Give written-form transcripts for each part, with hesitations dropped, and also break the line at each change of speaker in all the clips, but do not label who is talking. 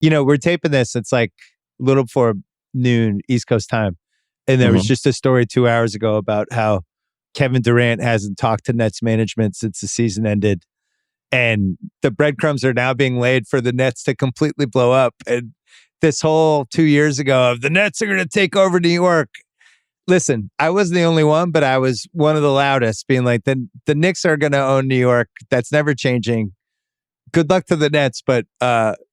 we're taping this. It's like a little before noon East Coast time. And there was just a story 2 hours ago about how Kevin Durant hasn't talked to Nets management since the season ended. And the breadcrumbs are now being laid for the Nets to completely blow up. And this whole 2 years ago of the Nets are going to take over New York. Listen, I wasn't the only one, but I was one of the loudest being like, the Knicks are going to own New York. That's never changing. Good luck to the Nets, but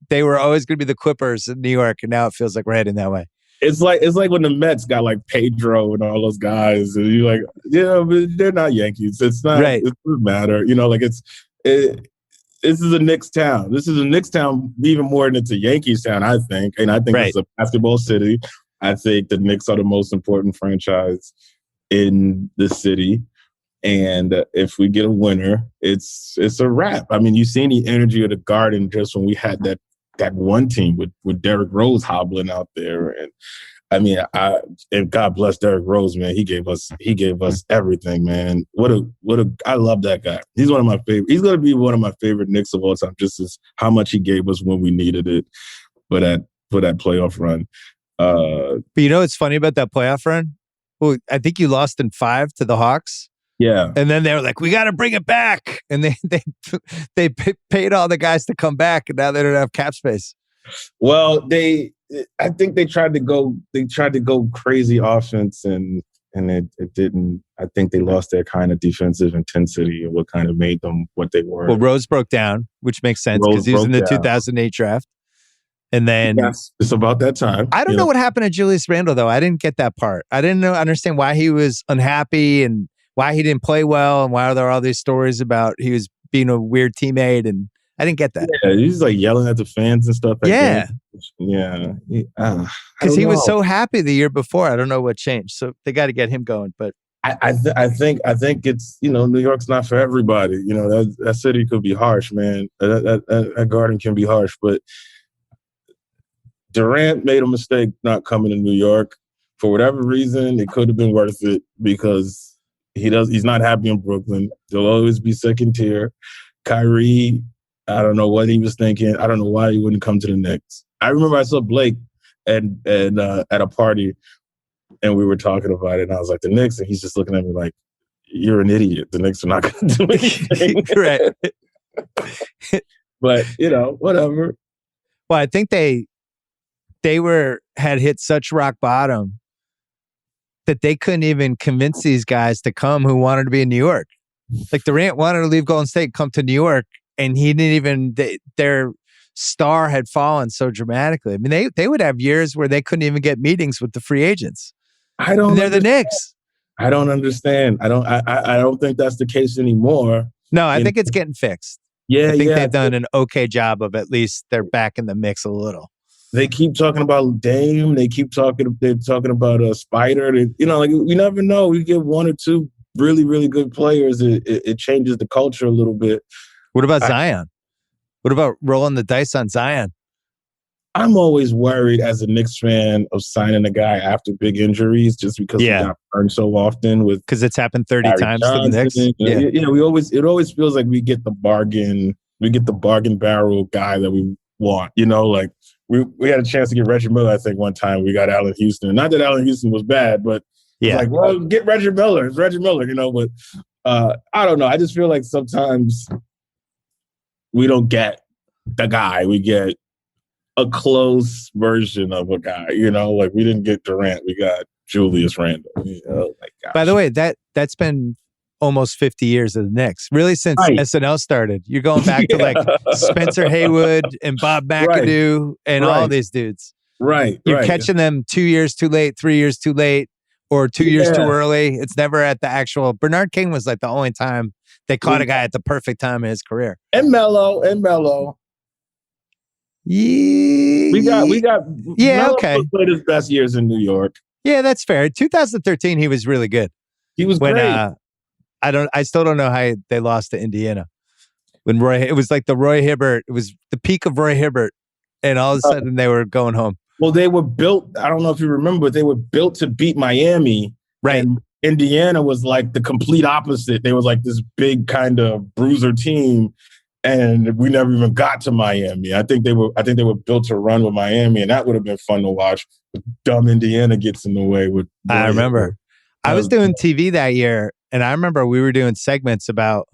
they were always going to be the Clippers in New York. And now it feels like we're heading that way.
It's like when the Mets got like Pedro and all those guys, and you're like, but they're not Yankees. It's not. Right. It doesn't matter. This is a Knicks town. This is a Knicks town even more than it's a Yankees town, I think. And I think it's a basketball city. I think the Knicks are the most important franchise in the city. And if we get a winner, it's a wrap. I mean, you've seen the energy of the Garden just when we had that one team with Derrick Rose hobbling out there. And I mean, and God bless Derrick Rose, man. He gave us everything, man. I love that guy. He's one of my favorite. He's going to be one of my favorite Knicks of all time, just as how much he gave us when we needed it for that playoff run.
But what's funny about that playoff run? Well, I think you lost in 5 to the Hawks.
Yeah.
And then they were like, we got to bring it back. And they paid all the guys to come back, and now they don't have cap space.
Well, I think they tried to go crazy offense and it didn't. I think they lost their kind of defensive intensity and what kind of made them what they were.
Well, Rose broke down, which makes sense because he was in the 2008 draft. And then
it's about that time.
I don't know what happened to Julius Randle, though. I didn't get that part. I didn't understand why he was unhappy and why he didn't play well and why there are all these stories about he was being a weird teammate. And I didn't get that.
Yeah, he's like yelling at the fans and stuff.
Yeah.
Yeah.
Because he was so happy the year before. I don't know what changed. So they got to get him going. But
I think it's, New York's not for everybody. That city could be harsh, man. That Garden can be harsh. But Durant made a mistake not coming to New York. For whatever reason, it could have been worth it because he's not happy in Brooklyn. He'll always be second tier. Kyrie, I don't know what he was thinking. I don't know why he wouldn't come to the Knicks. I remember I saw Blake at a party, and we were talking about it, and I was like, the Knicks, and he's just looking at me like, you're an idiot. The Knicks are not going to do anything.
Right.
But, whatever.
Well, I think they had hit such rock bottom that they couldn't even convince these guys to come who wanted to be in New York. Like Durant wanted to leave Golden State and come to New York, and he didn't even, their star had fallen so dramatically. I mean, they would have years where they couldn't even get meetings with the free agents. They're the Knicks.
I don't understand. I don't think that's the case anymore.
No, I think it's getting fixed.
Yeah,
I think they've done an okay job of at least they're back in the mix a little.
They keep talking about Dame. They're talking about Spider. We never know. We get one or two really, really good players. It changes the culture a little bit.
What about Zion? What about rolling the dice on Zion?
I'm always worried as a Knicks fan of signing a guy after big injuries just because he got burned so often with
because it's happened 30 times to the Knicks.
It always feels like we get the bargain barrel guy that we want. We had a chance to get Reggie Miller, I think, one time. We got Allen Houston. Not that Allen Houston was bad, but it's like, well, get Reggie Miller. It's Reggie Miller, but I don't know. I just feel like sometimes we don't get the guy. We get a close version of a guy, like we didn't get Durant. We got Julius Randle. Oh my gosh.
By the way, that's been almost 50 years of the Knicks. Really since SNL started. You're going back to like Spencer Haywood and Bob McAdoo and all these dudes.
Right.
You're catching them 2 years too late, 3 years too late, or 2 years too early. It's never at the actual. Bernard King was like the only time they caught a guy at the perfect time in his career.
And Melo.
Yeah.
We got
Melo
played his best years in New York.
Yeah, that's fair. 2013, he was really good.
He was great.
I still don't know how they lost to Indiana. It was like the Roy Hibbert. It was the peak of Roy Hibbert, and all of a sudden they were going home.
Well, they were built. I don't know if you remember, but they were built to beat Miami.
Right.
And Indiana was like the complete opposite. They was like this big kind of bruiser team, And we never even got to Miami. I think they were built to run with Miami, and that would have been fun to watch. But dumb Indiana gets in the way with.
I remember. I was doing TV that year, and I remember we were doing segments about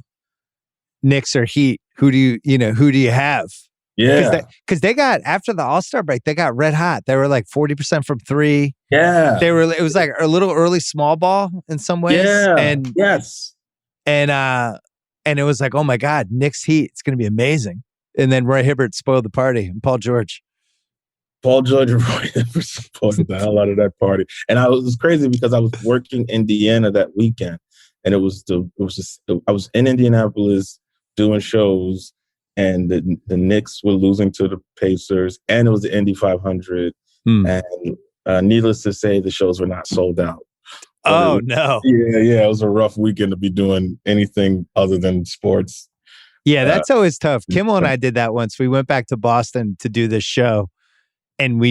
Knicks or Heat. Who do you have?
Yeah.
Because they got, after the All-Star break, they got red hot. They were like 40% from three.
Yeah.
It was like a little early small ball in some ways.
Yeah.
And
yes.
And it was like, oh my God, Knicks Heat, it's going to be amazing. And then Roy Hibbert spoiled the party, and Paul George
and Roy Hibbert spoiled the hell out of that party. And it was crazy because I was working Indiana that weekend, and I was in Indianapolis doing shows, and the Knicks were losing to the Pacers, and it was the Indy 500. And needless to say, the shows were not sold out.
No.
Yeah. It was a rough weekend to be doing anything other than sports.
Yeah, that's always tough. Kimmel and I did that once. We went back to Boston to do this show, and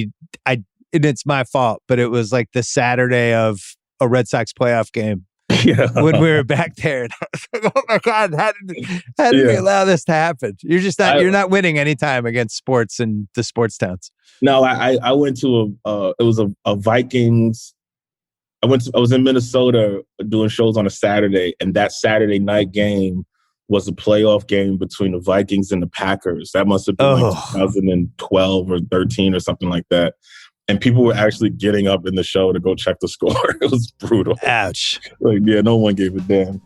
it's my fault, but it was like the Saturday of a Red Sox playoff game. Yeah. When we were back there, and I was like, oh my God, how did we allow this to happen? You're not winning anytime against sports in the sports towns.
No, I went to it was a Vikings. I was in Minnesota doing shows on a Saturday, and that Saturday night game was a playoff game between the Vikings and the Packers. That must have been like 2012 or 13 or something like that. And people were actually getting up in the show to go check the score. It was brutal.
Ouch.
No one gave a damn.